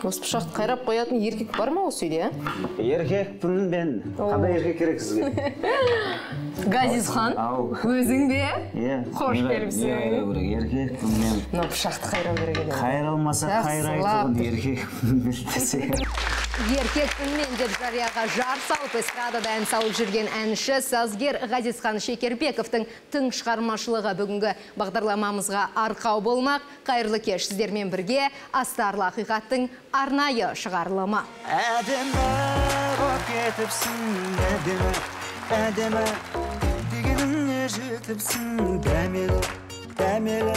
Осы пышақты қайрап қоятын еркек бар ма осы үйде? Еркекпін мен. Қандай еркек керек сізге? Газизхан, өзің бе? Қош келіпсің. Еркекпін мен. Мына пышақты қайрау керек еді. Қайралмаса қайрайтұғын еркекпін білдесе. Еркекпін мен деп жарияға жар салып, эстрадада ән салып жүрген әнші сазгер Ғазизхан Шекербековтың тың шығармашылығы бүгінгі бағдарламамызға арқау болмақ. Қайырлы кеш сіздермен бірге Астарлы ақиқаттың арнайы шығарылымы. Әдемі боп кетіпсің, әдемі дегеніңе жетіпсің, дәмелі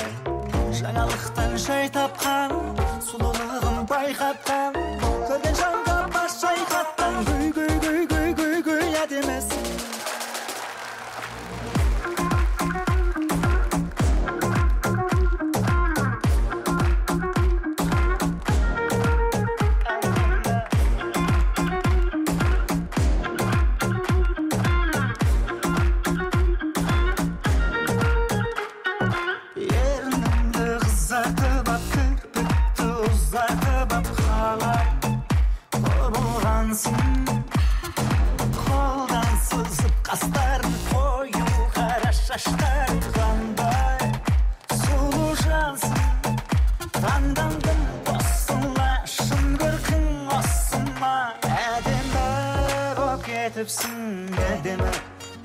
жаңалықтан жай тапқан, сұлулығын байқатқан, көрген жанға бас шайқатқан, гүй әдемісің.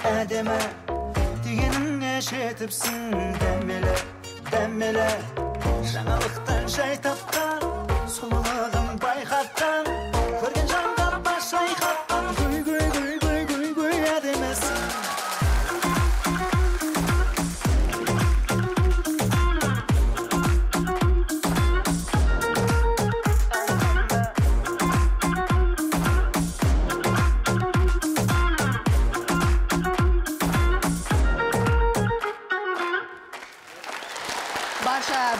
Әдемі дегеніңе жетіпсің, дәмелі жаңалықтан жай тапқан, сұлулығын байқатқан, көрген жанға бас шайқатқан, гүй әдемісің.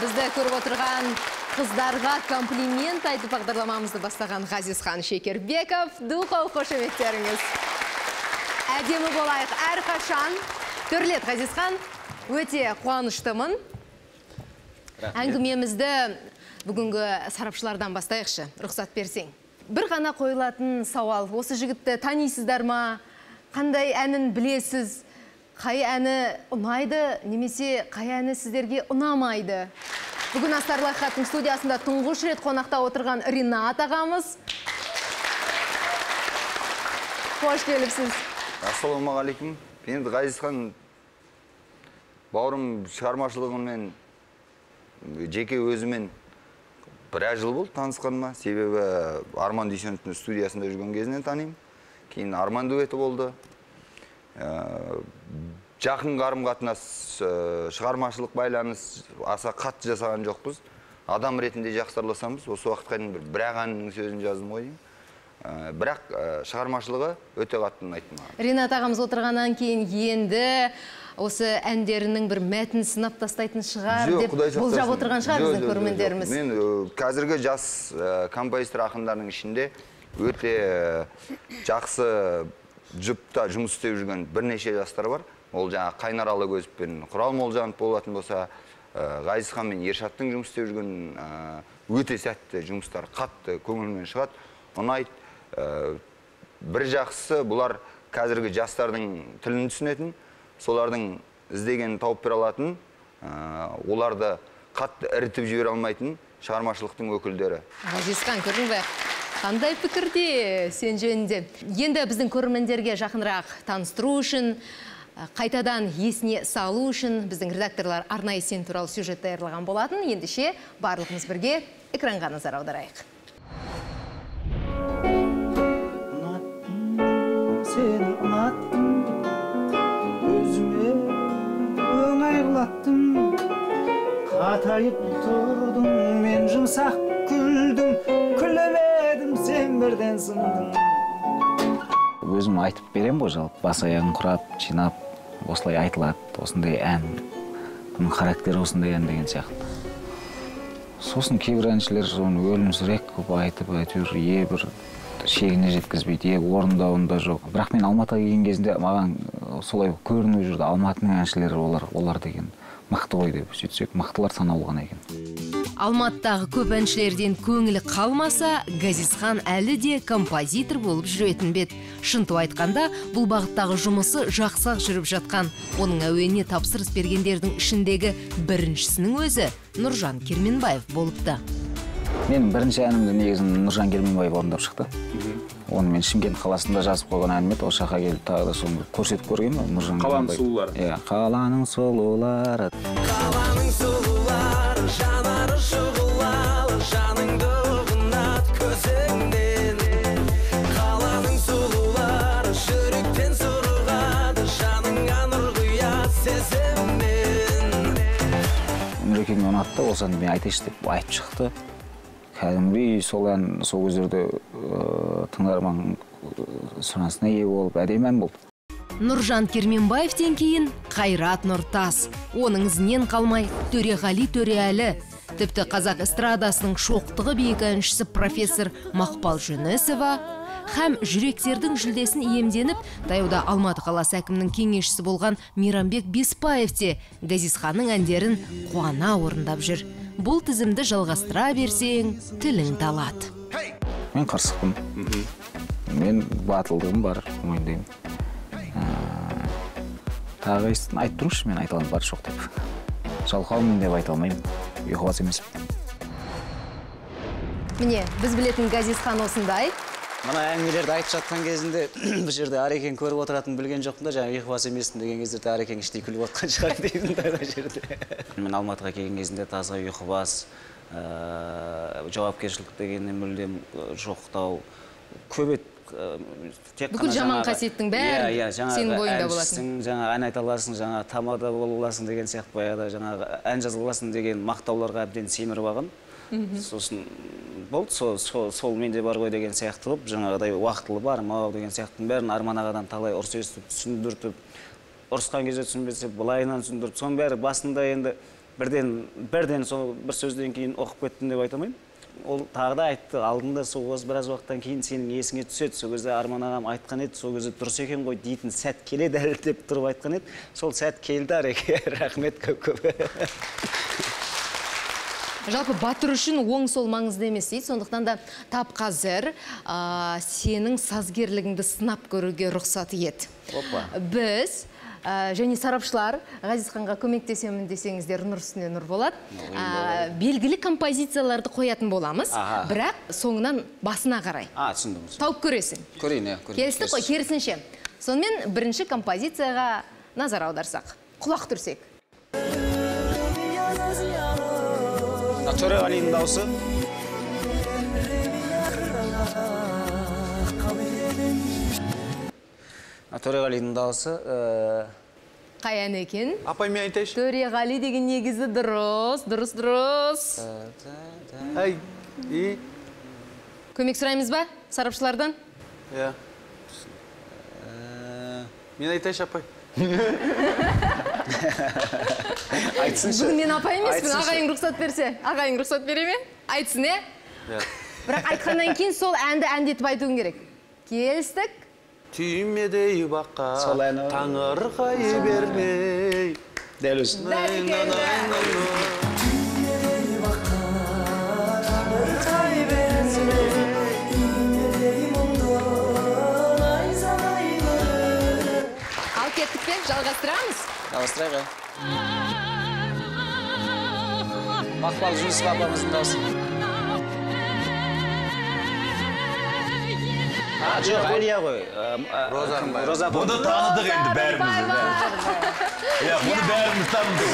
Бізді көріп отырған қыздарға комплимент айтып бағдарламамызды бастаған Ғазизхан Шекербеков. Дұқол қошеметтеріңіз. Әдемі болайық әрқашан. Төрлет Ғазизхан, өте қуаныштымын. Әңгімемізді бүгінгі сарапшылардан бастайықшы, рұқсат берсең. Бір ғана қойылатын сауал, осы жігітті танисыздар ма? Қандай әнін білесіз? Қай әні ұнайды, немесе қай әні сіздерге ұнамайды? Бүгін Астарлы ақиқаттың студиясында тұңғыш рет қонақта отырған Ринат ағамыз. Қош келіпсіз. Ассалаумағалейкум. Енді Ғазизхан бауырым шығармашылығымен, жеке өзімен біраз жыл болды танысқаныма. Себебі Арман Дүйсеновтың студиясында жүрген кезінен танимын. Кейін Арман дуэті болды. Жақын қарым-қатынас, шығармашылық байланыс аса қатты жасаған жоқпыз. Адам ретінде жақсы араласамыз. Осы уақытқа дейін бір-ақ әннің сөзін жаздым ғой. Бірақ шығармашылығы өте қатты ұнайды маған. Ринат ағамыз отырғаннан кейін енді осы әндерінің бір мәтін сынап тастайтын шығар деп болжап отырған шығар біздің көрермендеріміз. Мен қазіргі жас композитор ақындардың ішінде өте жақсы жұпта жұмыс істеп жүрген бірнеше жастар бар. Ол жаңа Қайнар Алагөзовпен Құрал Молжанов болатын болса, Ғазизхан мен Ершаттың жұмыс істеп жүрген өте сәтті жұмыстар, қатты көңілмен шығады. Ұнайды. Бір жақсысы, бұлар қазіргі жастардың тілін түсінетін, солардың іздегенін тауып бере алатын, оларды қатты ірітіп жібере алмайтын шығармашылықтың өкілдері. Ғазизхан, көрдің бе? Қандай пікірде сен жөнінде? Енді біздің көрермендерге жақынырақ таныстыру үшін, қайтадан есіне салу үшін біздің редакторлар арнайы сен туралы сюжет даярлаған болатын. Ендеше барлығымыз бірге экранға назар аударайық. Сені ұнаттым, өзіме оңай қылаттым, қатайып тұрдым, мен жұмсақ күлдім, күлемедім, сен бірден сындың. Өзім айтып берем ғой, жалпы бас аяғын құрап, жинап, осылай айтылады, осындай ән, бұның характері осындай ән деген сияқты. Сосын кейбір әншілер өлімсірек көп айтып, әйтеуір бір шегіне жеткізбейді, орындауында жоқ. Бірақ мен Алматыға келген кезінде маған солай көрініп жүрді. Алматының әншілері олар деген мықты ғой деп сөйтсек, мықтылар санаулы ғана екен. Алматыдағы көп әншілерден көңілі қалмаса, Газизхан әлі де композитор болып жүретін бет. Шынту айтқанда, бұл бағыттағы жұмысы жақсақ жүріп жатқан. Оның әуеніне тапсырыс бергендердің ішіндегі біріншісінің өзі Нұржан Керменбаев болыпты. Мен бірінші әнімді негізін Нұржан Керменбаев орындап шықты. Оны мен Шымкент қаласында жазып қойған әнім еді. Осы жаққа келіп тағы да соны көрсетіп көрген бе Нұржан Керменбаев. Қаланың сұлулары. Қаланың сұлулары. Жанары шұғылалы, жаныңды ұғынат көзіңнен. Қаланың сұлулары, жүректен сұрғады, жаныңа нұр құяр сезіммен. Нұрекеңе ұнатты, осыны мен айтайыншы деп айтып шықты. Кәдімгідей сол ән сол кездерде тыңдарман сұранысына ие болып, әдемі ән болды. Нұржан Керменбаевтен кейін Қайрат Нұртас. Оның ізінен қалмай Төреғали Төреәлі. Тіпті қазақ эстрадасының шоқтығы биік әншісі профессор Мақпал Жүнісова һәм жүректердің жүлдесін иемденіп, таяуда Алматы қаласы әкімінің кеңесшісі болған Мейрамбек Беспаев те Газизханның әндерін қуана орындап жүр. Бұл тізімді жалғастыра берсең, тілің талады. Мен қарсықпын. Мен батылдығым бар, мойындаймын. Тағы айтып тұрыңызшы, мен айта аламын бар жоқ деп. Жалқаумын деп айта алмаймын. Ұйқыбас емеспін. Міне, біз білетін Газизхан осындай. Мына әңгімелерді айтып жатқан кезінде бұл жерде Арекең көріп отыратын білген жоқпын да, жаңа ұйқыбас емеспін деген кездерде Арекең іштей күліп отқан шығар деймін да жерде. Мен Алматыға келген кезінде таза ұйқыбас, жауапкершілік дегеннен мүлдем жоқтау, көп ет. Бүкіл жаман қасиеттің бәрі сенің бойыңда болатын. Жаңа ән айта аласың, жаңа тамада бола аласың деген сияқты баяғыда жаңа ән жаза аласың деген мақтауларға әбден семіріп алған. Сосын болды, сол менде бар ғой деген сияқты болып, жаңағыдай уақытылы бар, мау деген сияқтың бәрін Арман ағадан талай ұрыс естіп, түсіндіртіп, ұрысқан кезде түсінбесе, былайынан түсіндіріп, соның бәрі басында енді бірден сол бір сөзден кейін оқып кеттім деп айтамайын. Ол тағы да айтты, алдында сол біраз уақыттан кейін сенің есіңе түседі. Сол кезде Арман ағам айтқан еді, сол кезде дұрыс екен ғой дейтін сәт келеді әлі деп тұрып айтқан еді. Сол сәт келді Ареке, рахмет көп. Жалпы батыр үшін оң сол маңызды емес дейді. Сондықтан да тап қазір сенің сазгерлігіңді сынап көруге рұқсат ет. Біз және сарапшылар Газизханға көмектесемін десеңіздер, нұр үстіне нұр болады. Белгілі композицияларды қоятын боламыз, бірақ соңынан басына қарай. Түсіндім. Тауып көресің. Көрейін, Келістік қой, керісінше. Сонымен бірінші композицияға назар аударсақ, құлақ түрсек. Төреғалидің дауысы. Төреғалидің дауысы. Қай ән екен? Апай, мен айтайшы. Төреғали деген негізі дұрыс. Көмек сұраймыз ба, сарапшылардан? Мен айтайшы, апай. Айтсыншы. Бүгін мен апай емеспін, ағайың рұқсат берсе. Ағайың рұқсат бере ме? Айтсын, Бірақ айтқаннан кейін сол әнді әндетіп айтуың керек. Келістік? Түймедей баққа таңырқай бермей. Дәл өзі. Ал кеттік пен, жалғастырамыз. Жалғастырайға. Мақпал Жүнісова апамыздың дауысы. Жоқ, Әлия ғой. Роза апа. Бұны таныдық енді бәріміз. Бұны бәріміз таныдық.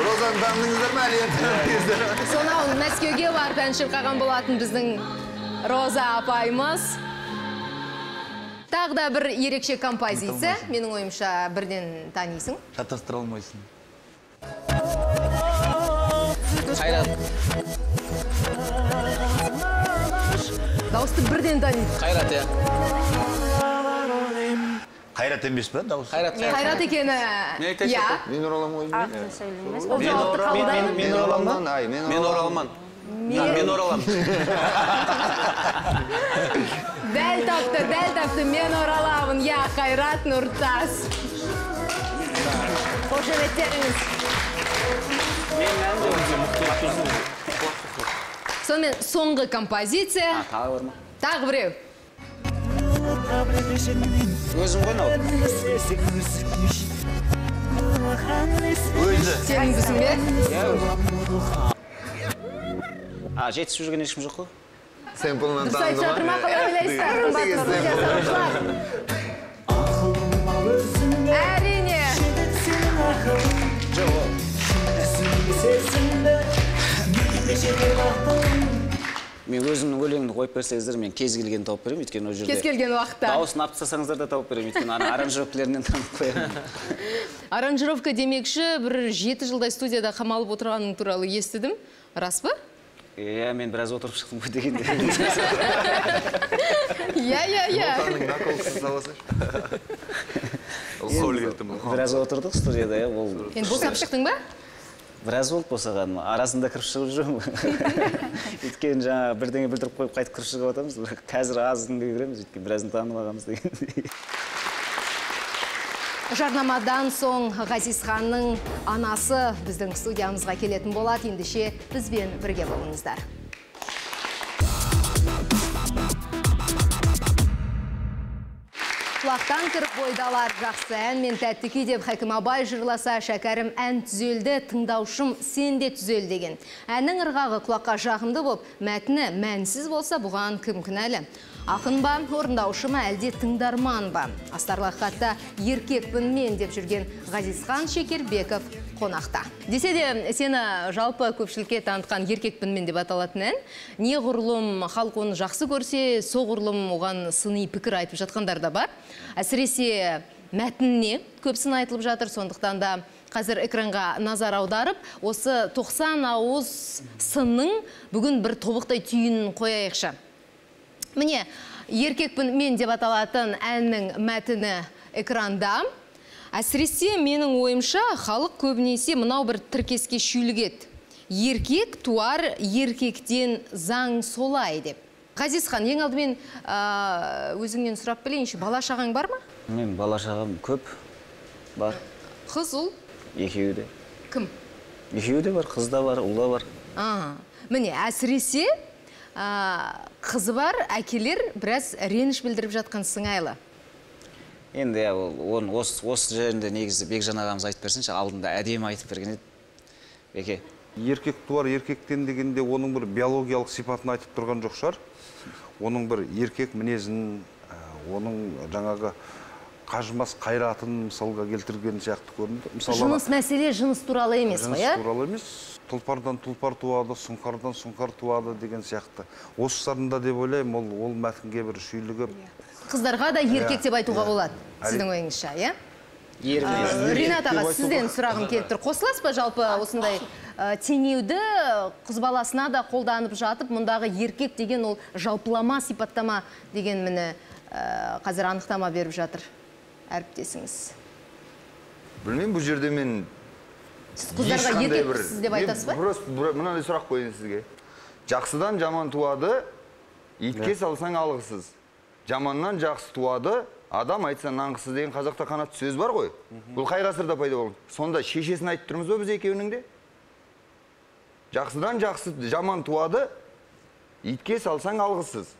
Розаны таныңыздар ма, Әлия таныңыздар? Сонау Мәскеуге барып ән шырқаған болатын біздің Роза апайымыз. Тағы да бір ерекше композиция. Менің ойымша бірден танисың. Шатастыра алмайсың. Қайрат. Дауысты бірден таниды. Қайрат, Қайрат емес пе дауыс? Қайрат екені. Мен ораламын ғой. Мен ораламан. Мен ораламан. Мен ораламын. Дәл тапты, мен ораламын. Қайрат Нұртас. Қошеметтеріңіз. Мен Сонымен соңғы композиция. Тағы бар ма? Тағы біреу. Өзім ғой мынау. Өзі. Сенің бізің бе? Жетісіп жүрген ешкім жоқ қой. Сэмплынан Дұрыс айтып жатыр ма, қалай ойлайсыздар? Әрине. Мен өзімнің өлеңімді қойып берсеңіздер, мен кез келгенін тауып беремін, өйткені ол жерде. Кез келген уақытта. Дауысын алып тастасаңыздар да тауып беремін, өйткені аранжировкалерінен танып қоямын. Аранжировка демекші, бір 7 жылдай студияда қамалып отырғаның туралы естідім. Рас па? Иә, мен біраз отырып шықтым ғой дегенде. Иә. Ботаның наколсын саласың. Сол келдім. Біраз отырдық студияда, иә, ол. Енді босап шықтың ба? Біраз болды босаған, арасында кіріп шығып жүрмін. Өйткені жаңа бірдеңе білдіріп қойып қайтып кіріп шығып атамыз. Қазір аз күнге кіреміз, өйткені біразын танып ағамыз дегендей. Жарнамадан соң Ғазизханның анасы біздің студиямызға келетін болады. Ендеше бізбен бірге болыңыздар. Құлақтан кіріп бойдалар жақсы ән мен тәттікі деп Хәкім Абай жырласа, шәкәрім ән түзелді, тыңдаушым сен де түзел деген. Әннің ырғағы құлаққа жағымды боп, мәтіні мәнсіз болса, бұған кім кінәлі? Ақын ба, орындаушы ма, әлде тыңдарман ба? Астарлы хатта еркекпін мен деп жүрген Ғазизхан Шекербеков қонақта. Десе де, сені жалпы көпшілікке танытқан еркекпін мен деп аталатын ән. Не ғұрлым халық оны жақсы көрсе, соғұрлым оған сыни пікір айтып жатқандар да бар. Әсіресе мәтініне көпсін айтылып жатыр, сондықтан да қазір экранға назар аударып, осы 90 ауыз сынның бүгін бір тобықтай түйінін қояйықшы. Міне, еркекпін мен деп аталатын әннің мәтіні экранда. Әсіресе менің ойымша халық көбінесе мынау бір тіркеске шүйлігеді. Еркек туар еркектен заң солай деп. Ғазизхан, ең алдымен өзіңнен сұрап білейінші, бала шағаң бар ма? Мен бала шағам көп бар. Қыз, ұл? Екеуі де. Кім? Екеуі де бар, қыз да бар, ұл да бар. Міне, әсіресе қызы бар әкелер біраз реніш білдіріп жатқан сыңайлы. Енді оны осы жерінде негізі Бекжан ағамыз айтып берсінші, алдында әдемі айтып берген еді. Беке. Еркек туар еркектен дегенде оның бір биологиялық сипатын айтып тұрған жоқ шығар. Оның бір еркек мінезін, оның жаңағы қажымас қайратын мысалға келтірген сияқты көрінді. Жыныс мәселе жыныс туралы емес қой, жыныс туралы емес. Тұлпардан тұлпар туады, сұңқардан сұңқар туады деген сияқты. Осы сарында деп ойлаймын, ол мәтінге бір шүйлігіп. Қыздарға да еркек деп айтуға болады, сіздің ойыңызша, иә? Ринат аға, сізден сұрағым келіп тұр. Қосыласыз ба жалпы осындай теңеуді қыз баласына да қолданып жатып, мұндағы еркек деген ол жалпылама сипаттама деген мені қазір анықтама беріп жатыр әріптесіңіз? Білмеймін, бұл жерде мен сіз қыздарға еркексіз деп айтасыз ба? Мынандай сұрақ қойын сізге. Жақсыдан жаман туады, итке салсаң алғысыз. Жаманнан жақсы туады, адам айтса нанғысыз деген қазақта қанатты сөз бар ғой. Бұл қай ғасырда пайда болды? Сонда шешесін айтып тұрмыз ба біз екеуінің де? Жақсыдан жаман туады, итке салсаң алғысыз.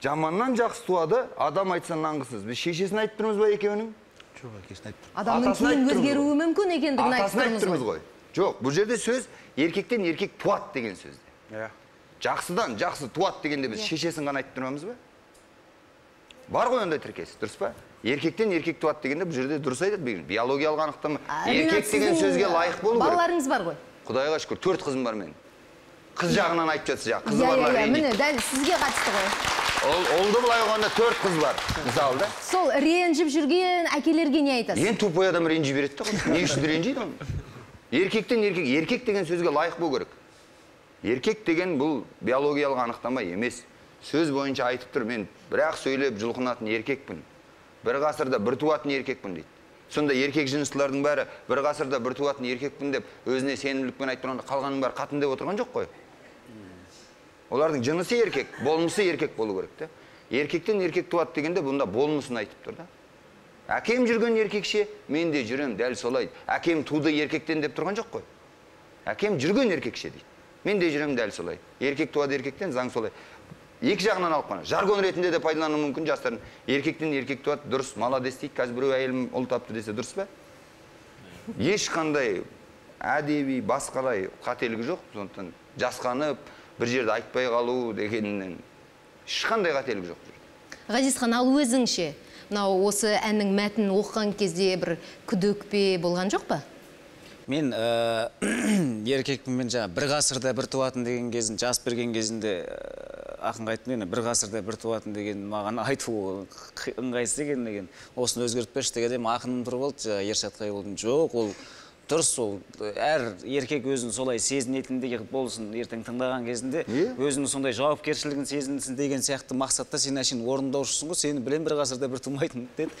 Жаманнан жақсы туады, адам айтса нанғысыз. Біз шешесін айтып тұрмыз ба екеуінің? Жоқ, әкесін айтып тұрмыз. Адамның кейін өзгеруі мүмкін екендігін айтып тұрмыз ғой. Жоқ, бұл жерде сөз еркектен еркек туады деген сөзде. Жақсыдан жақсы туады дегенде біз шешесін ғана айтып тұрмыз ба? Бар ғой ондай тіркес, дұрыс па? Еркектен еркек туады дегенде бұл жерде дұрыс айтады. Биологиялық анықтама. Еркек деген сөзге лайық болу керек. Балаларыңыз бар ғой? Құдайға шүкір, 4 қызым бар мен. Қыз жағынан айтып жатсыз жаңа, қызы барлар ренжиді. Міне, дәл сізге қатысты ғой. Олды былай қойғанда 4 қыз бар, мысалы да. Сол ренжіп жүрген әкелерге не айтасыз? Ең тупой адам ренжи береді ғой. Не үшін ренжиді оны? Еркектен еркек деген сөзге лайық болу керек. Еркек деген бұл биологиялық анықтама емес. Сөз бойынша айтып тұр, мен бірақ сөйлеп жұлқынатын еркекпін. Бір ғасырда бір туатын еркекпін дейді. Сонда еркек жыныстылардың бәрі бір ғасырда бір туатын еркекпін деп өзіне сенімділікпен айтып тұрғанда қалғанның бәрі қатын деп отырған жоқ қой. Олардың жынысы еркек, болмысы еркек болу керек те. Еркектен еркек туады дегенде бұнда болмысын айтып тұр да. Әкем жүрген еркекше, мен де жүрем дәл солай. Әкем туды еркектен деп тұрған жоқ қой. Әкем жүрген еркекше дейді. Мен де жүрем дәл солай. Еркек туады еркектен, заң солай. Екі жағынан алып қана. Жаргон ретінде де пайдалану мүмкін жастардың. Еркектен еркек туады, дұрыс, молодец дейді. Қазір біреу әйелім ұл тапты десе дұрыс па? Ешқандай әдеби басқалай қателігі жоқ. Сондықтан жасқанып, бір жерде айтпай қалу дегеннен ешқандай қателігі жоқ. Ғазизхан, ал өзіңше, мынау осы әннің мәтінін оқыған кезде бір күдік пе болған жоқ па? Мен еркекпен жаңа бір ғасырда бір туатын деген кезін, жас берген кезінде ақынға айттым, енді бір ғасырда бір туатын деген маған айту ыңғайсыз деген. Осыны өзгертпеші дегенде ақыным тұрып алды, Ершат Қайболдың. Жоқ, ол дұрыс, ол әр еркек өзін солай сезінетіндей болсын, ертең тыңдаған кезінде өзінің сондай жауапкершілігін сезінсін деген сияқты мақсатта сен әшейін орындаушысың ғой, сені білем бір ғасырда бір тумайтын деді.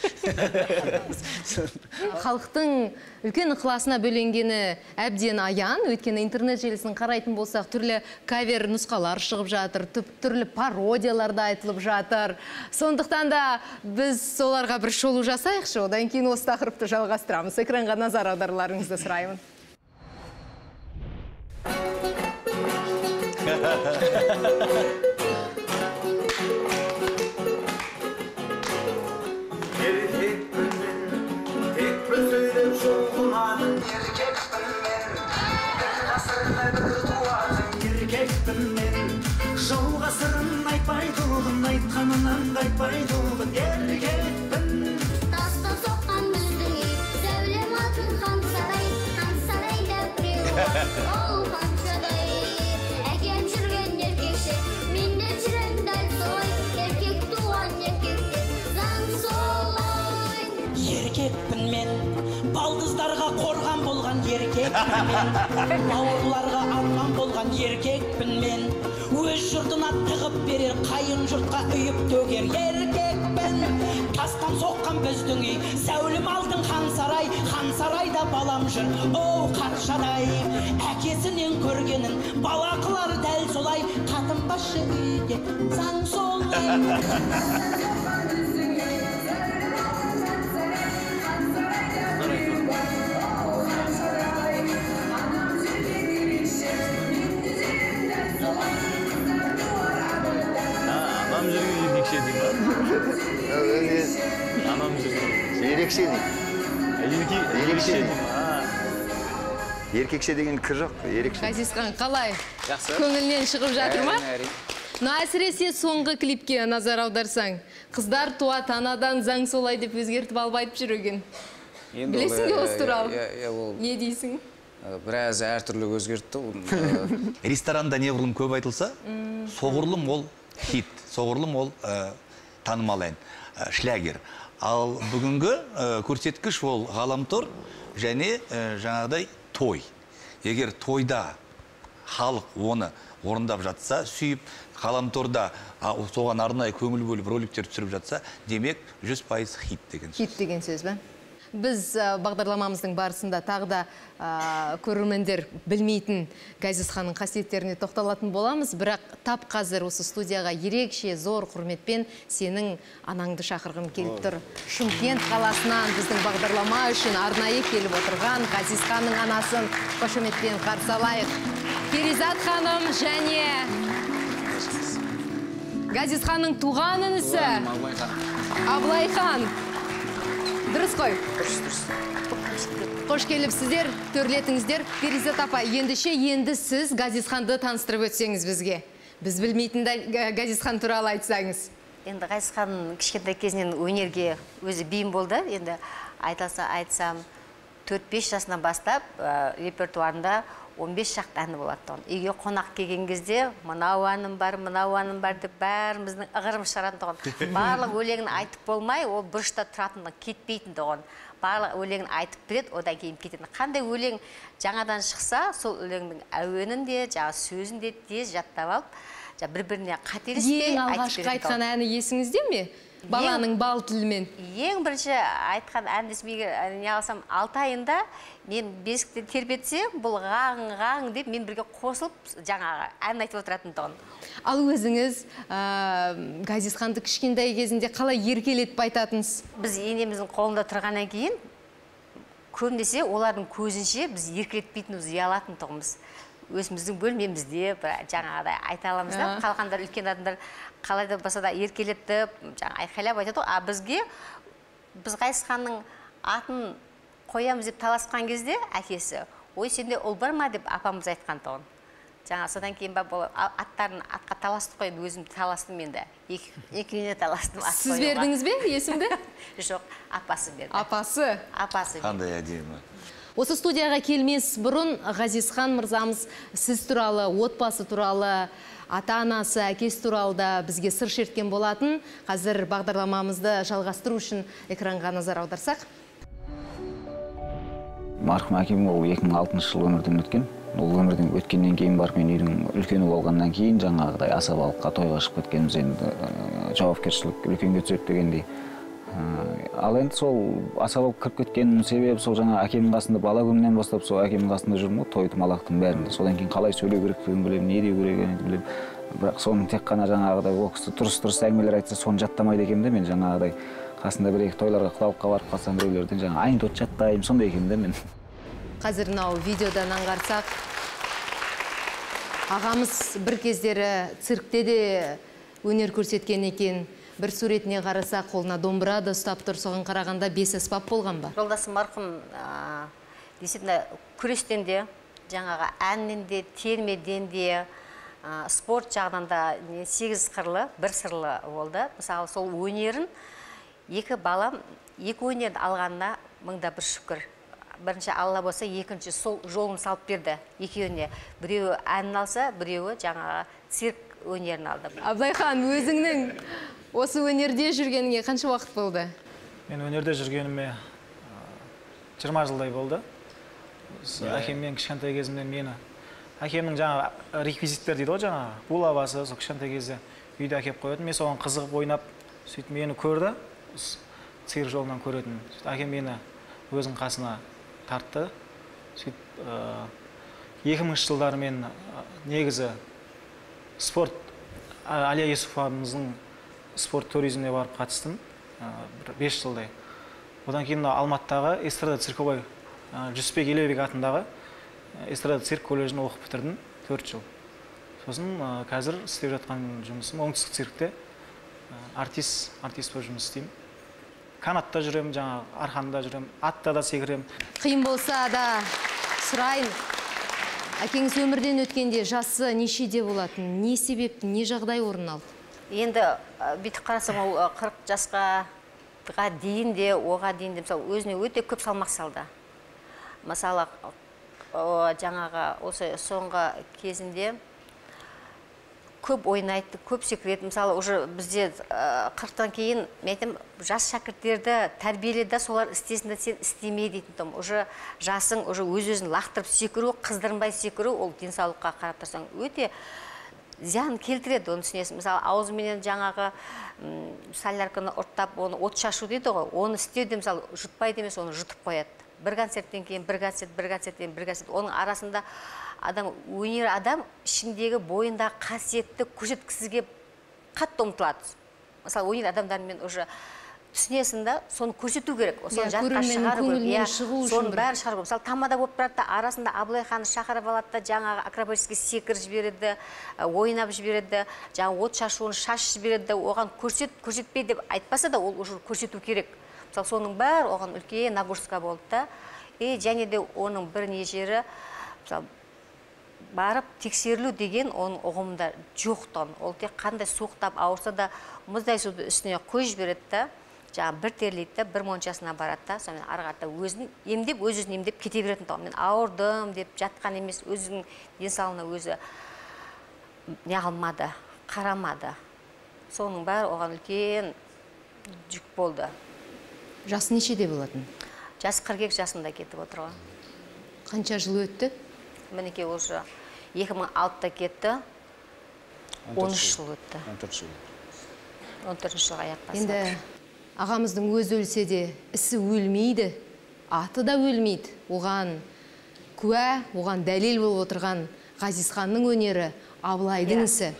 Халықтың үлкен ықыласына бөленгені әбден аян, өйткені интернет желісін қарайтын болсақ, түрлі кавер нұсқалар шығып жатыр, түрлі пародиялар да айтылып жатыр. Сондықтан да біз соларға бір шолу жасайықшы, одан кейін осы тақырыпты жалғастырамыз. Экранға назар аударуларыңызды сұраймын. Жауға сырын айтпайдығын, айтқанынан қайтпайдығын еркекпін. Тастан соққан біздің үй, сәулем атын хан сарайда біреу ол қаншадай. Әкем жүрген еркекше, мен де жүрем дәл солай, еркек туған еркектен заң солай. Еркекпін мен, балдыздарға қорған болған еркекпін мен, бауырларға арман болған еркекпін мен. Өз жұртына тығып берер, қайын жұртқа үйіп төгер еркекпін. Тастан соққан біздің үй, сәулем алтын хан сарайда балам жүр, оу қаршадай. Әкесінен көргенін бала қылар дәл солай, қатын басшы үйде заң солай. Еркекше деген кір жоқ, ерекше. Ғазизхан, қалай? Көңілінен шығып жатыр ма? Әсіресе соңғы клипке назар аударсаң, қыздар туады анадан заң солай деп өзгертіп алып айтып жүр екен. Білесің бе осы туралы? Не дейсің? Біраз әртүрлі өзгертті. Ресторанда неғұрлым көп айтылса, соғұрлым ол хит, соғұрлым ол танымал ән, шлягер. Ал бүгінгі көрсеткіш ол ғаламтор және жаңағыдай той. Егер тойда халық оны орындап жатса, сүйіп, ғаламторда соған арнайы көңіл бөліп роликтер түсіріп жатса, демек 100% хит деген сөз. Хит деген сөз бе? Біз бағдарламамыздың барысында тағы да көрермендер білмейтін Ғазизханның қасиеттеріне тоқталатын боламыз, бірақ тап қазір осы студияға ерекше зор құрметпен сенің анаңды шақырғым келіп тұр. Шымкент қаласынан біздің бағдарлама үшін арнайы келіп отырған Ғазизханның анасын қошеметпен қарсы алайық. Перизат ханым және Ғазизханның туған інісі Абылайхан. Дұрыс қой? Қош келіпсіздер, төрлетіңіздер. Перизат апа, ендіше сіз Ғазизханды таныстырып өтсеңіз бізге. Біз білмейтін Ғазизхан туралы айтсаңыз. Енді Ғазизхан кішкентай кезінен өнерге өзі бейім болды. Енді айтсам 4-5 жасынан бастап репертуарында 15 шақты әні болады. Үйге қонақ келген кезде мынау әнім бар деп бәріміздің ығырым шығаратын тұғын. Барлық өлеңін айтып болмай, ол бұрышта тұратын кетпейтін тұғын. Барлық өлеңін айтып береді, одан кейін кететін. Қандай өлең жаңадан шықса, сол өлеңнің әуенін де, сөзін де тез жаттап алып, бір-біріне қателеспей айтып береді. Ең алғашқы айтқан әні есіңізде ме? Баланың бал тілімен. Ең бірінші айтқан әндесмеге не алсам 6 айында мен бесікте тербетсе, бұл ғаң деп мен бірге қосылып жаңағы ән айтып отыратын тұғын. Ал өзіңіз Ғазизханды кішкентай кезінде қалай еркелетіп айтатыныз? Біз енеміздің қолында тұрғаннан кейін көбінесе олардың көзінше біз еркелетпейтініміз ұялатын тұғымыз. өзіміздің бөлмемізде жаңағыдай айта аламыз да, қалғандар үлкен адамдар қалай да болса да еркелетіп, айқайлап айтады ғой, бізге біз Ғазизханның атын қоямыз деп таласқан кезде әкесі, ой сенде ұл бар ма деп апамыз айтқан тұғын. Жаңа содан кейін аттарын атқа таластық қой, өзім таластым енді. Екеуіне таластым. Сіз бердіңіз бе есімді? Жоқ, апасы берді. Апасы? Апасы берді. Қандай әдемі. Осы студияға келмес бұрын Ғазизхан мырзамыз сіз туралы, отбасы туралы, ата-анасы, әкесі туралы да бізге сыр шерткен болатын. Қазір бағдарламамызды жалғастыру үшін экранға назар аударсақ. Марқұм әкем ол 2006 жыл өмірден өткен. Ол өмірден өткеннен кейін барып мен үйдің үлкені болғаннан кейін жаңағыдай асабалыққа тойға шығып кеткеніміз енді жауапкершілік үлкенге түседі дегендей. Ал енді сол асабалыққа кіріп кеткеннің себебі сол жаңа әкемнің қасында бала күнімнен бастап сол әкемнің қасында жүрмін ғой, той томалақтың бәрінде. Содан кейін қалай сөйлеу керектігін білемін, не деу керектігін білемін. Бірақ соның тек қана жаңағыдай ол кісі дұрыс әңгімелер айтса соны жаттамайды екенмін де мен жаңағыдай қасында бір-екі тойларға құдалыққа барып қалсам біреулерден жаңа анекдот жаттаймын, сондай екенмін де мен. Қазір мынау видеодан аңғарсақ, ағамыз бір кездері циркте де өнер көрсеткен екен. Бір суретіне қараса қолына домбыра да ұстап тұр, соған қарағанда 5 аспап болған ба? Жолдасым марқұм действительно күрестен де, жаңағы әннен де, термеден де, спорт жағынан да 8 қырлы, 1 сырлы болды. Мысалы, сол өнерін екі балам, екі өнерді алғанына мыңда бір шүкір. Бірінші Алла болса, екінші сол жолын салып берді екеуіне. Біреуі әнін алса, біреуі жаңағы цирк өнерін алды. Абылайхан, өзіңнің осы өнерде жүргеніңе қанша уақыт болды? Мен өнерде жүргеніме 20 жылдай болды. Әкеммен кішкентай кезімден мені. Әкемнің жаңа реквизиттер дейді ғой, жаңа булавасы, сол кішкентай кезде үйде әкеп қоятын. Мен соған қызығып ойнап, сөйтіп мені көрді, цирк жолынан көретін. Әкем мені өзінің қасына тартты. Сөйтіп 2000 жылдары мен негізі спорт, Алия Юсуфовамыздың спорт туризміне барып қатыстым 5 жылдай. Одан кейін Алматыдағы эстрада цирковой Жүсіпбек Елеубек атындағы эстрада цирк колледжін оқып бітірдім 4 жыл. Сосын қазір істеп жатқан жұмысым оңтүстік циркте артист болып жұмыс істеймін. Канатта жүрем, жаңа арқанда жүрем, атта да секірем. Қиын болса да сұрайын. Әкеңіз өмірден өткенде жасы нешеде болатын? Не себепті, не жағдай орын алды? Енді бүйтіп қарасам, ол 40 жасқа дейін де, оға дейін де, мысалы, өзіне өте көп салмақ салды. Мысалы, жаңағы осы соңғы кезінде көп ойнайды, көп секіреді. Мысалы, уже бізде 40-тан кейін, мен жас шәкірттерді тәрбиеледі, солар істесінде сен істемей дейтін. Уже жасың өз-өзін лақтырып секіру, қыздырынбай секіру, ол денсаулыққа қарап тұрсаң өте зиян келтіреді, оны түсінесің. Мысалы, аузыменен жаңағы солярканы ұрттап, оны от шашу дейді ғой, оны істеуде, мысалы, жұтпайды емес, оны жұтып қояды. Бір концерттен кейін, бір концерт. Оның арасында өнер адам ішіндегі бойында қасиетті көрсеткісіге қатты ұмтылады. Мысалы, өнер адамдармен уже түсінесің да, соны көрсету керек. Соны жатқа шығару керек. Соны бәрі шығару керек. Мысалы, тамада болып тұрады да, арасында Абылайханды шақырып алады да, жаңағы акробатический секір жібереді, ойнап жібереді, жаңағы от шашуын шаш жібереді, оған көрсетпей деп айтпаса да, ол уже көрсету керек. Мысалы, соның бәрі оған үлкен нагрузка болды да. Және де оның бірнеше жері, мысалы, барып тексерілу деген оның ұғымында жоқтан. Ол тек қандай суықтап ауырса да мұздай суды үстіне қой жібереді да, жаңағы бір терлейді, бір моншасына барады да, сонымен арғарда өзін емдеп, өз-өзін емдеп кете беретін тұғын. Мен ауырдым деп жатқан емес, өзінің денсаулығына өзі не қылмады, қарамады. Соның бәрі оған үлкен жүк болды. Жасы нешеде болатын? Жасы 42 жасында кетіп отырған. Қанша жыл өтті? Мінеке уже 2006-та кетті, 13 жыл өтті. 14 жылға аяқ басады. Енді ағамыздың өзі өлсе де, ісі өлмейді, аты да өлмейді. Оған куә, оған дәлел болып отырған Ғазизханның өнері, Абылайдың ісі.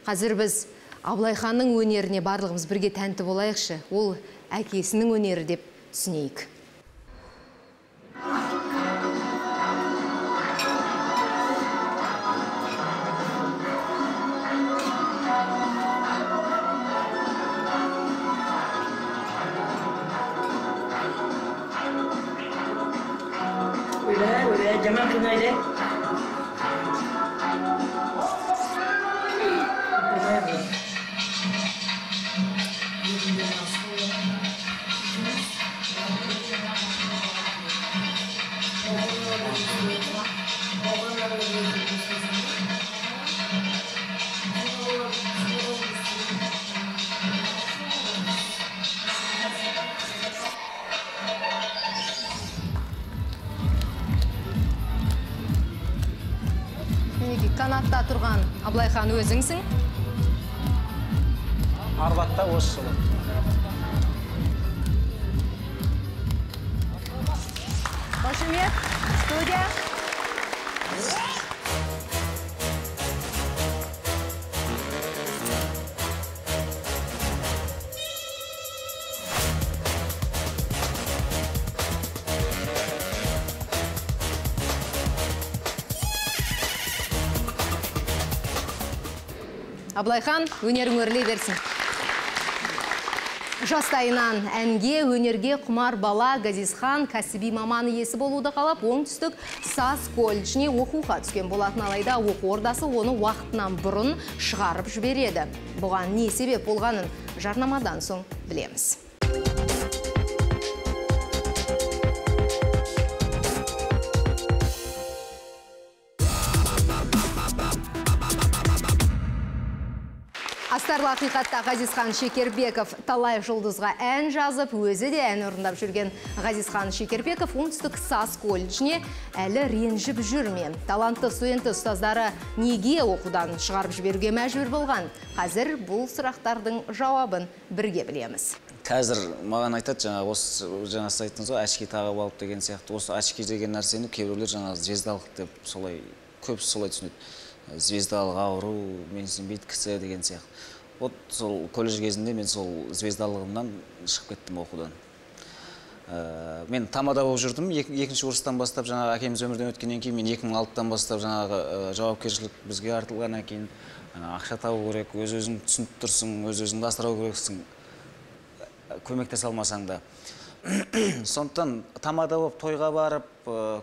Қазір біз Абылайханның өнеріне барлығымыз бірге тәнті болайықшы. Ол әкесінің өнері деп түсінейік. Жаман қинайды. Канатта тұрған Аблайхан өзіңсің? Арбатта осы жылы. Қошемет, студия. Аблайхан, өнерің өрлей берсін. Жастайынан әнге, өнерге құмар бала Газизхан кәсіби маманы иесі болуды қалап, оңтүстік саз колледжіне оқуға түскен болатын, алайда оқу ордасы оны уақытынан бұрын шығарып жібереді. Бұған не себеп болғанын жарнамадан соң білеміз. Астарлы ақиқатта Газизхан Шекербеков талай жұлдызға ән жазып, өзі де ән орындап жүрген Газизхан Шекербеков оңтүстік саз колледжіне әлі ренжіп жүрме. Талантты студенті ұстаздары неге оқудан шығарып жіберуге мәжбүр болған? Қазір бұл сұрақтардың жауабын бірге білеміз. Қазір маған айтады, жаңа сіз айттыңыз ғой, очки тағып алып деген сияқты. Осы очки деген нәрсені кейбіреулер жаңа звездалық деп солай көбісі солай түсінеді. Звездалық ауру, мен сенбейді кісі деген сияқты. Вот сол колледж кезінде мен сол звездалығымнан шығып кеттім оқудан. Мен тамада болып жүрдім, екінші курстан бастап, жаңағы әкеміз өмірден өткеннен кейін, мен 2006-тан бастап жаңағы жауапкершілік бізге артылғаннан кейін ақша табу керек, өз-өзің түсініп тұрсың, өз-өзіңді асырау керексің, көмектесе алмасаң да. Сондықтан тамада болып тойға барып,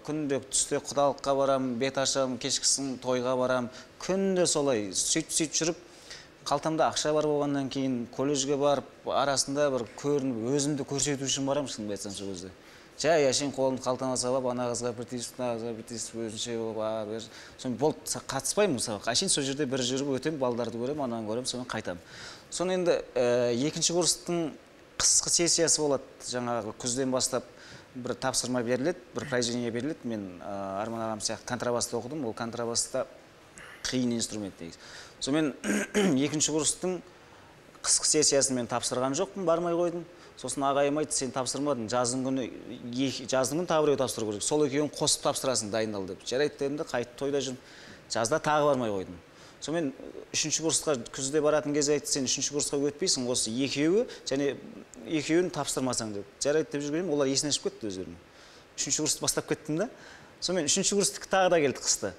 күнде түсте құдалыққа барам, бет ашам, кешкісін тойға барам, күнде солай сөйтіп жүріп, қалтамда ақша бар болғаннан кейін колледжге барып, арасында бір көрініп, өзімді көрсету үшін барам, шынымды айтсам сол кезде. Жай әшейін қолымды қалтама салып, ана қызға бір тиісіп, ана қызға бір тиісіп, өзінше болып, соны болды қатыспаймын мысалы. Әшейін сол жерде бір жүріп өтем, балдарды көрем, ананы көрем, сонымен қайтам. Соны енді екінші курстың қысқы сессиясы болады, жаңағы күзден бастап бір тапсырма беріледі, бір произведение беріледі. Мен Арман ағам сияқты контрабаста оқыдым, ол контрабаста қиын инструмент деген. Сонымен екінші курстың қысқы сессиясын мен тапсырған жоқпын, бармай қойдым. Сосын ағайым айтты, сен тапсырмадың, жаздың күні тағы біреу тапсыру керек. Сол екеуін қосып тапсырасың, дайындал деп. Жарайды дедім де, қайтып тойда жүрмін. Жазда тағы бармай қойдым. Сонымен үшінші курсқа күзде баратын кезде айтты, сен үшінші курсқа өтпейсің, осы екеуі және екеуін тапсырмасаң деп. Жарайды деп жүргенім, олар есіне шығып кетті өздеріне. Үшінші курсты бастап кеттім да. Сонымен үшінші курстікі тағы да келді қысты.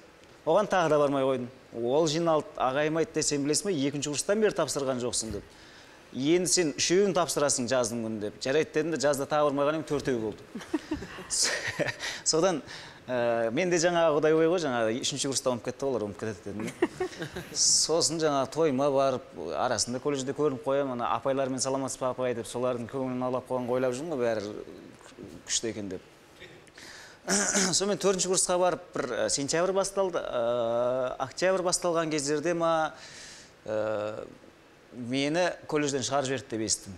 Оған тағы да бармай қойдым. Ол жиналды, ағайым айтты, сен білесің бе, екінші курстан бері тапсырған жоқсың деп. Енді сен үшеуін тапсырасың жаздың күні деп. Жарайды дедім де, жазда тағы бармай қалайым, төртеу болды. Содан мен де жаңағы құдай ой ғой, жаңағы үшінші курста ұмып кетті, олар ұмып кетеді дедім. Сосын жаңағы тойыма барып, арасында колледжде көрініп қоям, ана апайлармен саламатсыз ба апай деп, солардың көңілін алып қойған ойлап жүрмін ғой, бәрі күшті екен деп. Сонымен төртінші курсқа барып, бір сентябрь басталды, октябрь басталған кездерде ма мені колледжден шығарып жіберді деп естідім.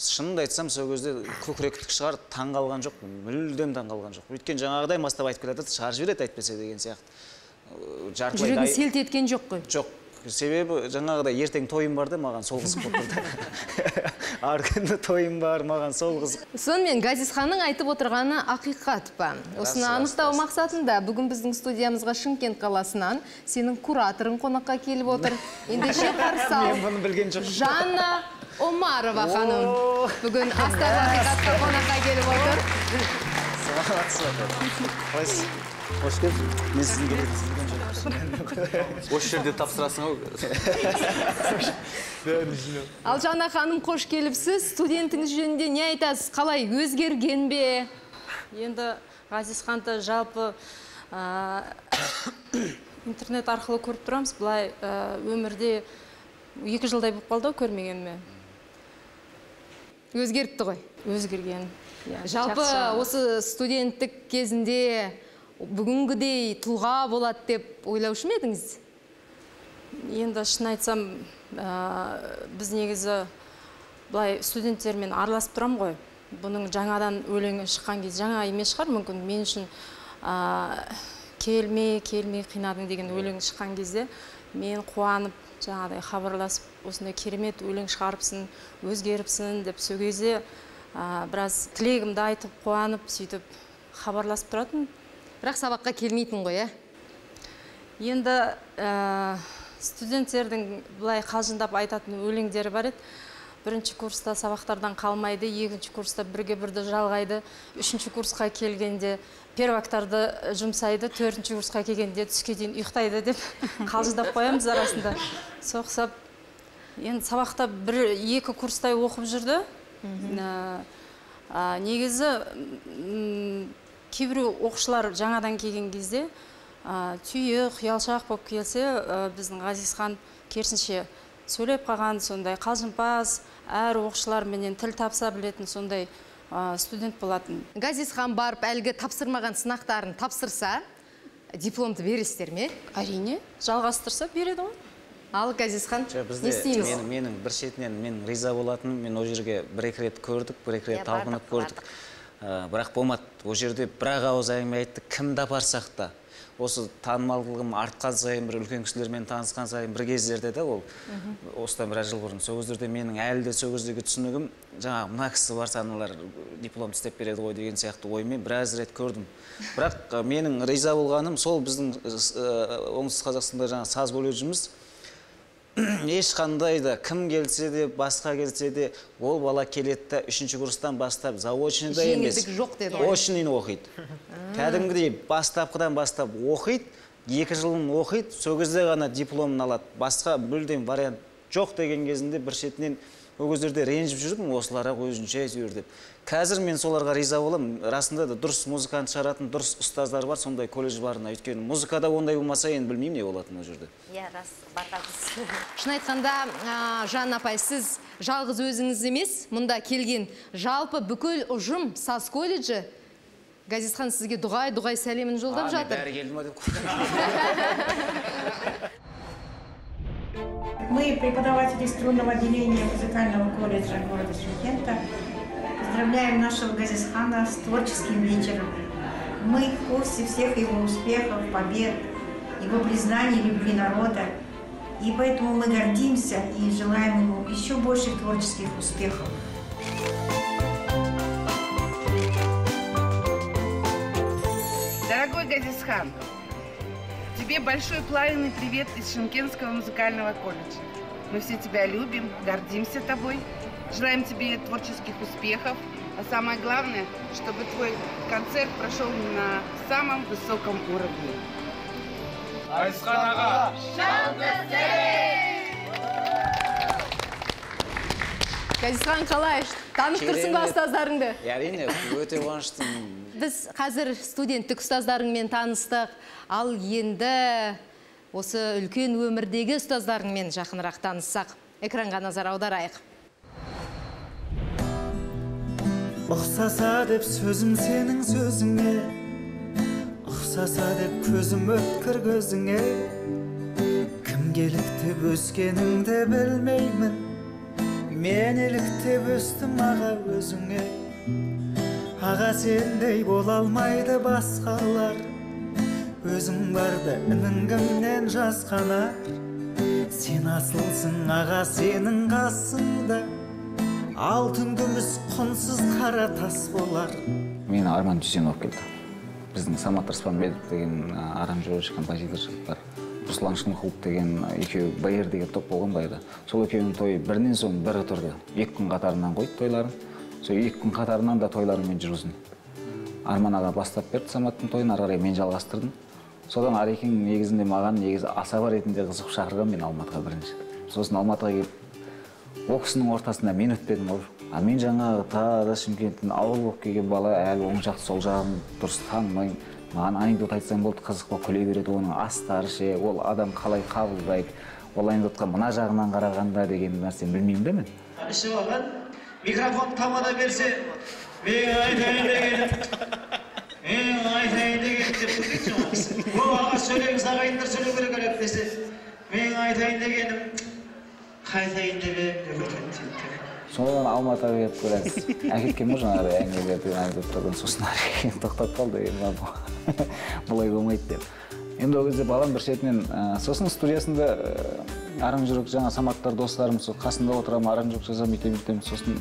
Шынымды айтсам, сол кезде көкіректік шығар, таңғалған жоқ, мүлдем таңғалған жоқ. Өйткені жаңағыдай бастап айтып келеді, шығарып жібереді әйтпесе деген сияқты. Жүрегің селт еткен жоқ қой? Жоқ. Себебі жаңағыдай ертең тойым бар да, маған сол қызық болып тұрды. Аркында тойым бар, маған сол қызық. Сонымен Газизханның айтып отырғаны ақиқат па? Осыны анықтау мақсатында бүгін біздің студиямызға Шымкент қаласынан сенің кураторың қонаққа келіп отыр. Ендеше қарсы ал. Мен бұны білген жоқпын. Жанна Омарова ханым бүгін Астарлы ақиқатқа қонаққа келіп отыр. Саламатсыз. Қош келдіңіз. Мен сіздің келетінізді білген жоқпын. Осы жерде тапсырасың ау. Ал Жанна ханым, қош келіпсіз. Студентіңіз жөнінде не айтасыз? Қалай өзгерген бе? Енді Ғазизханды жалпы интернет арқылы көріп тұрамыз. Бұлай өмірде 2 жылдай болып қалды көрмегеніме. Өзгертті ғой? Өзгерген. Жалпы осы студенттік кезінде бүгінгідей тұлға болады деп ойлаушы ма едіңіз? Енді шын айтсам, біз негізі бұлай студенттермен араласып тұрам ғой. Бұның жаңадан өлеңі шыққан кезде, жаңа емес шығар мүмкін, мен үшін келмей қинадың деген өлең шыққан кезде мен қуанып жаңағыдай хабарласып, осындай керемет өлең шығарыпсың, өзгеріпсің деп сол кезде біраз тілегімді айтып, қуанып, сөйтіп хабарласып тұратын. Бірақ сабаққа келмейтін ғой, Енді студенттердің бұлай қалжыңдап айтатын өлеңдері бар еді. 1-ші курста сабақтардан қалмайды, 2-ші курста бірге-бірді жалғайды, 3-ші курсқа келгенде первактарды жұмсайды, 4-ші курсқа келгенде түске дейін ұйықтайды деп қалжыңдап қоямыз арасында. Соқсап, енді сабақта 1-2 курстай оқып жүрді. Негізі кейбір оқушылар жаңадан келген кезде түйі, қиялшақ болып келсе, біздің Ғазизхан керісінше сөйлеп қалған, сондай қалжыңпаз, әр оқушылар менен тіл тапса білетін сондай студент болатын. Ғазизхан барып әлгі тапсырмаған сынақтарын тапсырса, дипломды бересіздер ме? Әрине, жалғастырса береді ғой. Ал Ғазизхан, не істейміз? Менің бір шетінен мен риза болатыным, мен о жерге 1-2 рет көрдік, 1-2 рет талпынып көрдік. Бірақ болмады, о жерде бір ауыз әңгіме айтты, кімді апарсақ та. Осы танымалдылығым артқан сайын, бір үлкен кісілермен танысқан сайын бір кездерде де ол, осыдан біраз жыл бұрын. Сол кездерде менің әлі де сол кездегі түсінігім, жаңа мына кісі барса аналар диплом істеп береді ғой деген сияқты оймен біраз рет көрдім. Бірақ менің риза болғаным, сол біздің оңтүстік Қазақстанда жаңа саз колледжіміз ешқандай да кім келсе де, басқа келсе де, ол бала келеді да 3-ші курстан бастап заочныйда емес, очныйны оқиды. Кәдімгідей бастапқыдан бастап оқиды, 2 жылын оқиды, сол кезде ғана дипломын алады. Басқа мүлдем вариант жоқ деген кезінде бір шетінен ол кездерде ренжіп жүрдім, осыларға өзінше әйтеуір деп. Қазір мен соларға риза боламын. Расында да дұрыс музыканы шығаратын дұрыс ұстаздар бар, сондай колледж барына. Өйткені музыкада ондай болмаса, енді білмеймін не болатын ол жерде. Иә, рас, батамыз. Шын айтқанда, Жан апай, сіз жалғыз өзіңіз емес, мұнда келген жалпы бүкіл ұжым саз колледжі Ғазизхан сізге дұғай сәлемін жолдап жатыр. Бәрі келді ма деп. Мы, преподаватели струнного отделения музыкального колледжа города Шымкента, поздравляем нашего Ғазизхана с творческим вечером. Мы в курсе всех его успехов, побед, его признаний, любви народа. И поэтому мы гордимся и желаем ему еще больших творческих успехов. Дорогой Ғазизхан, тебе большой пламенный привет из Шымкентского музыкального колледжа. Мы все тебя любим, гордимся тобой, желаем тебе творческих успехов, а самое главное, чтобы твой концерт прошел на самом высоком уровне. Ғазизхан аға! Ғазизхан, қалай? Танып тұрсың ба ұстаздарыңды? Әрине, өте қуаныштымын. Біз қазір студенттік ұстаздарыңмен таныстық, ал енді осы үлкен өмірдегі ұстаздарыңмен жақынырақ таныссақ, экранға назар аударайық. Ұқсаса деп сөзім сенің сөзіңе, ұқсаса деп көзім өткір көзіңе, кім еліктеп өскеніңді білмеймін, мен еліктеп өстім аға өзіңе. Аға сендей бола алмайды басқалар, өзің барда ініңгімнен жасқанар. Сен асылсың аға сенің қасыңда, алтын күміс құнсыз қара тас болар. Мен Арман Дүйсенов келді. Біздің Самат Рыспанбетов деген аранжировщик, композитор бар. Руслан Шынқұлов деген екеуі Байер деген топ болған байда. Сол екеуінің тойы бірінен соң бірі тұрды. 2 күн қатарынан қойды тойларын. Сол 2 күн қатарынан да тойларымен жүргіздім. Арман аға бастап берді Саматтың тойын, ары қарай мен жалғастырдым. Содан Арекең негізінде маған асаба ретінде қызық шақырған мен Алматыға бірінші. Сосын Алматыға келіп, ол кісінің ортасында мен өтпедім, Мен жаңағы тағы Шымкенттің ауыл болып келген бала әлі оң жақ сол жағын дұрыс танымаймын. Маған анекдот айтсаң болды, қызық болып күле береді, оның астары ше, ол адам қалай қабылдайды, ол анекдотқа мына жағынан қарағанда деген нәрсені білмеймін да мен. Ішіп алған, микрофон тамада берсе, мен айтайын дегенім деп көрдіңіз жоғасы. Ол аға сөйлеңіз, ағайындар сөйлеу керек әлеп десе, мен айтайын дегенім, қайтайын деп көрдіңіз. Содан Алматыға келіп көрәз. Әкеткен мұ жаңағыдай әңгімелерден анекдоттардан сосын әрекетін тоқтап қалды. Бұлай болмайды деп. Енді ол кезде балам бір шетінен сосын студиясында аранжировка жаңа Саматтар достарым қасында отырамын, аранжировка жазамын, бүйтем. Сосын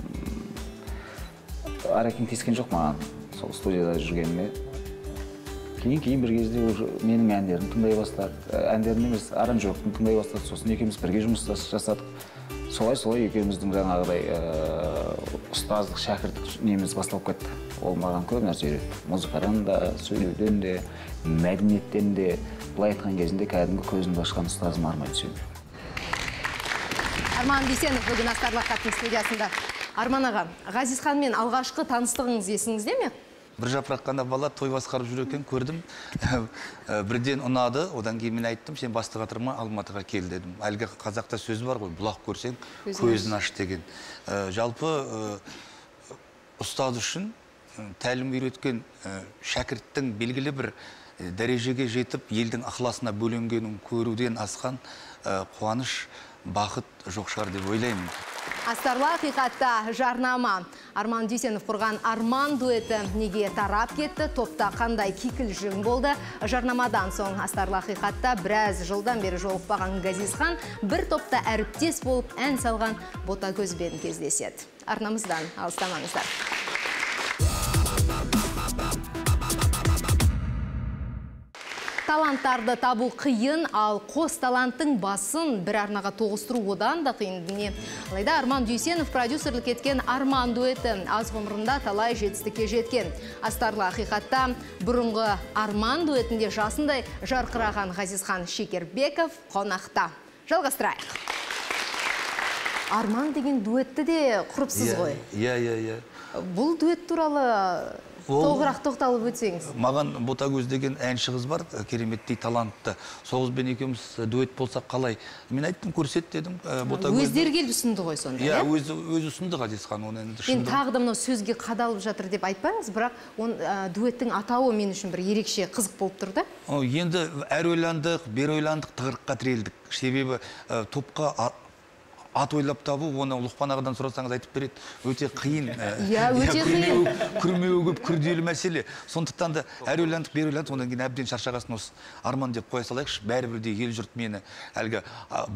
әрекең тескен жоқ маған сол студияда жүргеніме. Кейін бір кезде менің әндерімді тыңдай бастады. Әндерім емес, аранжировканы тыңдай бастады. Сосын екеуміз бірге жұмыс жасадық. Солай екеуміздің жаңағыдай ұстаздық, шәкірттік неміз басталып кетті. Ол маған көп нәрсе үйретті. Музыкадан да, сөйлеуден де, мәдениеттен де, былай айтқан кезінде кәдімгі көзімді ашқан ұстазым Арман Дүйсенов. Арман Дүйсенов бүгін Астарлы Ақаттың студиясында. Арман аға, Ғазизханмен алғашқы таныстығыңыз есіңізде ме? Бір жапырақ қана бала той басқарып жүр екен, көрдім. Бірден ұнады, одан кейін мен айттым, сен бастық атырма Алматыға кел дедім. Әлгі қазақта сөз бар ғой, бұлақ көрсең, көзін аш деген. Жалпы ұстаз үшін тәлім үйреткен шәкірттің белгілі бір дәрежеге жетіп, елдің ықыласына бөленгенін көруден асқан қуаныш, бақыт жоқ шығар деп ойлаймын. Астарлы Ақиқатта жарнама. Арман Дүйсенов құрған Арман дуэті неге тарап кетті, топта қандай кикілжің болды. Жарнамадан соң Астарлы Ақиқатта біраз жылдан бері жолықпаған Ғазизхан бір топта әріптес болып ән салған Ботагөзбен кездеседі. Арнамыздан алыстамаңыздар. Таланттарды табу қиын, ал қос таланттың басын бір арнаға тоғыстыру одан да қиын дүние. Алайда Арман Дүйсенов продюсерлік еткен Арман дуэті аз ғұмырында талай жетістікке жеткен. Астарлы Ақиқатта бұрынғы Арман дуэтінде жасындай жарқыраған Ғазизхан Шекербеков қонақта. Жалғастырайық. Арман деген дуэтті де құрыпсыз ғой. Иә. Бұл дуэт туралы тоғырақ тоқталып өтсеңіз. Маған Ботагөз деген әнші қыз бар, кереметтей талантты. Сол қызбен екеуміз дуэт болсақ қалай? Мен айттым, көрсет дедім. Өздері келіп ұсынды ғой сонда, иә? Өзі ұсынды Ғазизхан оны енді. Мен тағы да мынау сөзге қадалып жатыр деп айтпаңыз, бірақ дуэттің атауы мен үшін бір ерекше қызық болып тұр да. Енді әр ойландық, бер ойландық, тығырыққа тірелдік. Себебі топқа ат ойлап табу, оны Лұқпан ағадан сұрасаңыз айтып береді. Өте қиын. Өте қиын. Күрмеуі көп күрделі мәселе. Сондықтан да әр ойландық, бер ойландық, одан кейін әбден шаршағасын осы Арман деп қоя салайықшы. Бәрібірде ел жұрт мені әлгі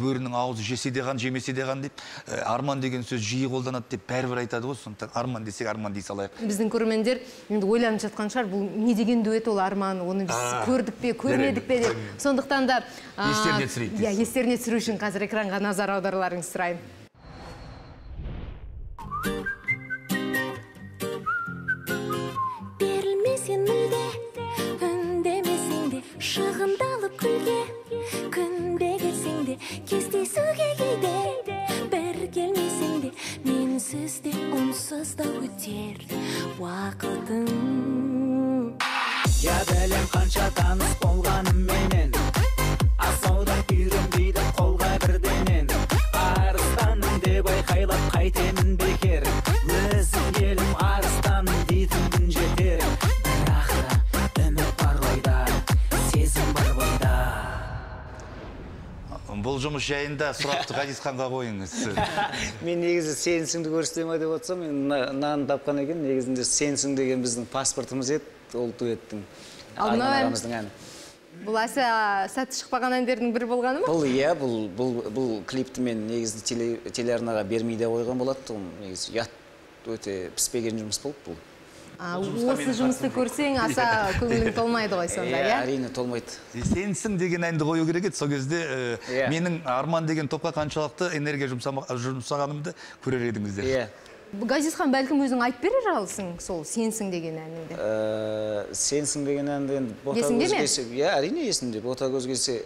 бөрінің аузы жесе де ған, жемесе де ған деп, Арман деген сөз жиі қолданады деп бәрібір айтады ғой. Сондықтан Арман десек Арман дей салайық. Біздің көрермендер енді ойланып жатқан шығар, бұл не деген дуэт ол Арман, оны біз көрдік пе, көрмедік пе деп. Сондықтан да естеріне түсіру үшін қазір экранға назар аударуларыңызды сұраймын. Берілмесен мүлде, үндемесең де, шығындалып күлге, күнде келсең де, кездесуге кейде, бір келмесең де, менсіз де, онсыз да өтер уақытың. Я білем қанша таныс болғаным менен, асаудан үйренбейді қолға бірденен. Арыстаным деп айқайлап қайтемін бекер, өзім елім арыстаным дейтін күн жетер. Бірақ үміт бар ойда, сезім бар бойда. Бұл жұмыс жайында сұрақты Ғазизханға қойыңыз. Мен негізі сенсіңді көрсетем деп отырсам, мен нанын тапқан екен, негізінде сенсің деген біздің паспортымыз еді, ол дуэттің. Ағамыздың әні. Бұл аса сәтті шықпаған әндердің бірі болғаны ма? Бұл клипті мен негізі телеарнаға бермейде қойған болады. Негізі өте піспеген жұмыс болып бұл. Осы жұмысты көрсең, аса көңілің толмайды ғой сонда, иә? Әрине толмайды. Сенсің деген әнді қою керек еді, сол кезде менің Арман деген топқа қаншалықты энергия жұмсағанымды көрер едіңіздер. Ғазизхан бәлкім өзің айтып берер алысың сол сенсің деген әніңді? Сенсің деген әнді есіңде ме? Әрине есімде. Ботагөз келсе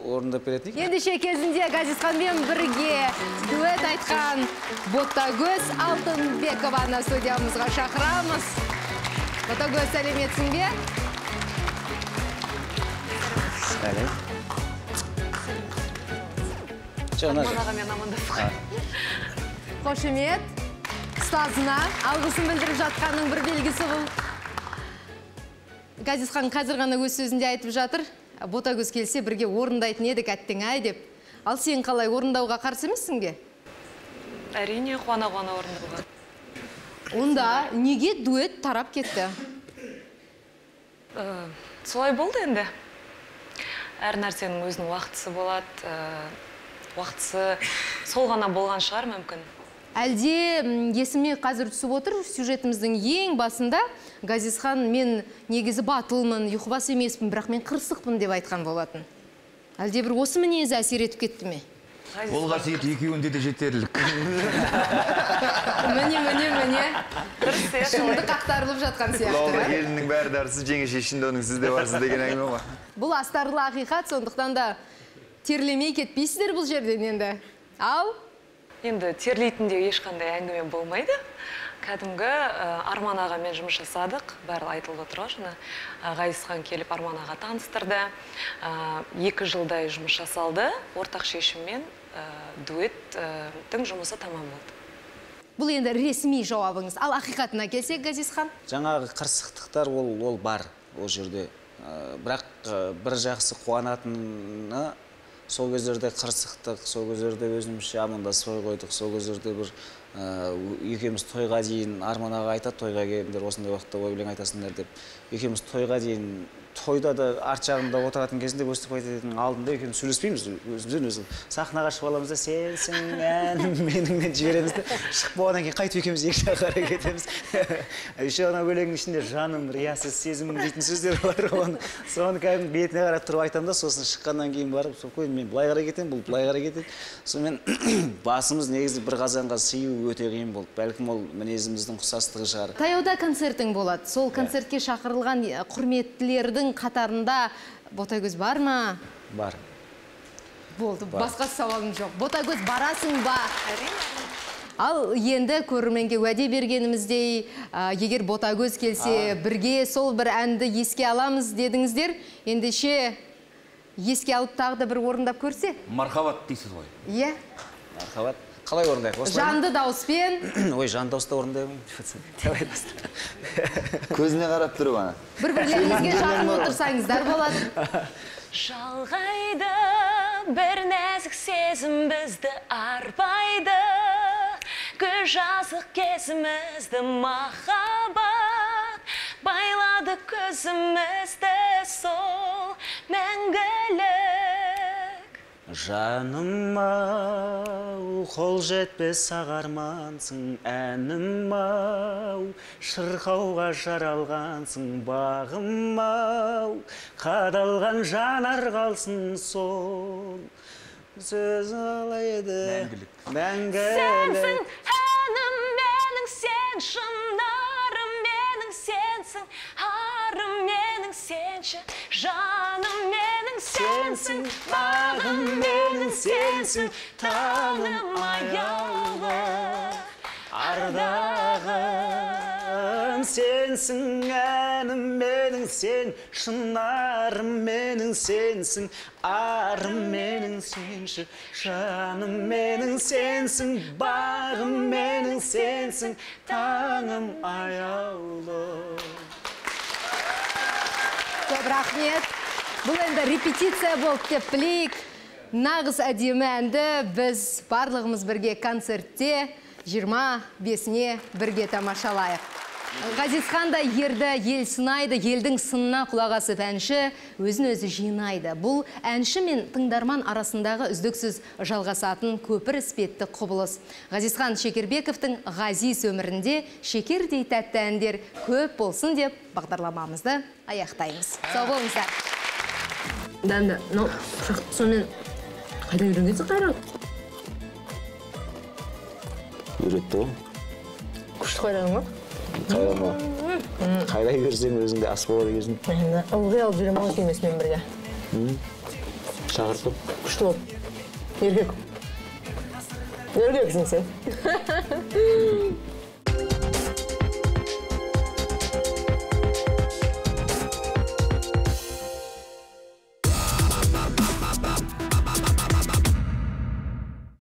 орындап беретейік. Ендеше кезінде Газизханмен бірге дуэт айтқан Ботагөз Алтынбекованы студиямызға шақырамыз. Ботагөз, сәлеметсің бе? Сәлем. Манағамен амандасқа. Қошемет, ұстазына алғысын білдіріп жатқанның бір белгісі бұл. Газизхан қазір ғана өз сөзінде айтып жатыр. Ботагөз келсе бірге орындайтын едік әттең ай деп. Ал сен қалай, орындауға қарсы емессің бе? Әрине, қуана-қуана орындауға. Онда неге дуэт тарап кетті? Солай болды енді. Әр нәрсенің өзінің уақытысы болады. Уақытысы сол ғана болған шығар мүмкін. Әлде есіме қазір түсіп отыр, сюжетіміздің ең басында Газизхан мен негізі батылмын, ұйқыбас емеспін, бірақ мен қырсықпын деп айтқан болатын. Әлде бір осы мінезі әсер етіп кетті ме? Ол қасиет екеуінде де жетерлік. Міне. Шындық ақтарылып жатқан сияқты. Лаула келіннің бәрі дәрсіз, жеңе шешінде оның сізде барсыз деген әңгіме ма? Бұл астарлы ақиқат, сондықтан да терлемей кетпейсіздер бұл жерден енді. Ал? Енді терлейтінде ешқандай әңгіме болмайды. Кәдімгі Арман ағамен жұмыс жасадық, бәрі айтылып отыр жаңа. Газизхан келіп Арман аға таныстырды. 2 жылдай жұмыс жасалды, ортақ шешіммен дуэттің жұмысы тамам болды. Бұл енді ресми жауабыңыз. Ал ақиқатына келсек, Газизхан? Жаңағы қырсықтықтар ол бар ол жерде. Бірақ бір жақсы қуанатыны сол кездерде қырсықтық, сол кездерде өзімізше амандасып қойдық, сол кездерде бір екеуміз тойға дейін, Арман аға айтады, тойға келіңдер, осындай уақытта өлең айтасыңдар деп. Екеуміз тойға дейін, тойда да арт жағында отыратын кезінде өстіп айтатын алдында екеуміз сөйлеспейміз, өзімізден өзі. Сахнаға шығып аламыз да, сенсің әнім меніңмен жібереміз де, шығып болғаннан кейін қайтып екеуміз екі жаққа қарай кетеміз. Еще ана өлеңнің ішінде жаным, риясыз сезімім дейтін сөздер бар. Соны кәдімгі бетіне қарап тұрып айтамын да, сосын шыққаннан кейін барып, мен былай қарай кетемін, бұл былай қарай кетеді. Сонымен басымыз негізі бір қазанға сыю өте қиын болды. Бәлкім ол мінезіміздің ұқсастығы шығар. Таяуда концертің болады. Сол концертке шақырылған құрметтілердің қатарында Ботагөз бар ма? Бар. Болды, басқа сауалым жоқ. Ботагөз, барасың ба? Ал енді көрерменге уәде бергеніміздей, егер Ботагөз келсе, бірге сол бір әнді еске аламыз дедіңіздер, ендеше еске алып тағы да бір орындап көрсе? Мархабат дейсіз ғой. Иә. Мархабат. Қалай орындайық? Жанды дауыспен. Ой, жанды дауыста орындаймын. Көзіне қарап тұрып ана. Бір-бірлеріңізге жақын отырсаңыздар болады. Жалғайды бір нәзік сезім бізді арбайды, көз жазық кезімізді махаббат байлады көзімізді сол мәңгілік. Жаным-ау, қол жетпес ағармансың, әнім-ау, шырқауға жаралғансың, бағым-ау, қадалған жанар қалсын сол. Сөз алайды мәңгілік. Сенсің әнім менің, сен шынарым менің, сенсің арым менің, сенші жаным менің, сенсің бағым менің, сенсің таным аяулы ардағым, сенсің әнім менің, сен шынарым менің, сенсің арым менің, сенші жаным менің, сенсің бағым менің, сенсің таңым аяулы. Көп рахмет. Бұл енді репетиция болып деп білейік. Нағыз әдемі әнді біз барлығымыз бірге концертте 25-не бірге тамашалайық. Газизхан да ерді, ел сынайды, елдің сынына құлақ асып әнші өзін өзі жинайды. Бұл әнші мен тыңдарман арасындағы үздіксіз жалғасатын көпір іспетті құбылыс. Газизхан Шекербековтың ғазиз өмірінде шекердей тәтті әндер көп болсын деп бағдарламамызды аяқтаймыз. Сау болыңыздар. Дәнді, сонымен қайда үйренгенсің қайран? Үйретті ғой. Күшті қайраның ба? Қайран. Қайдай берсең өзіңде ас болады кезін. Ылғи алып жүремін ғой келмесімен бірге. шақыртып. Күшті бол. Еркек. Еркексің сен.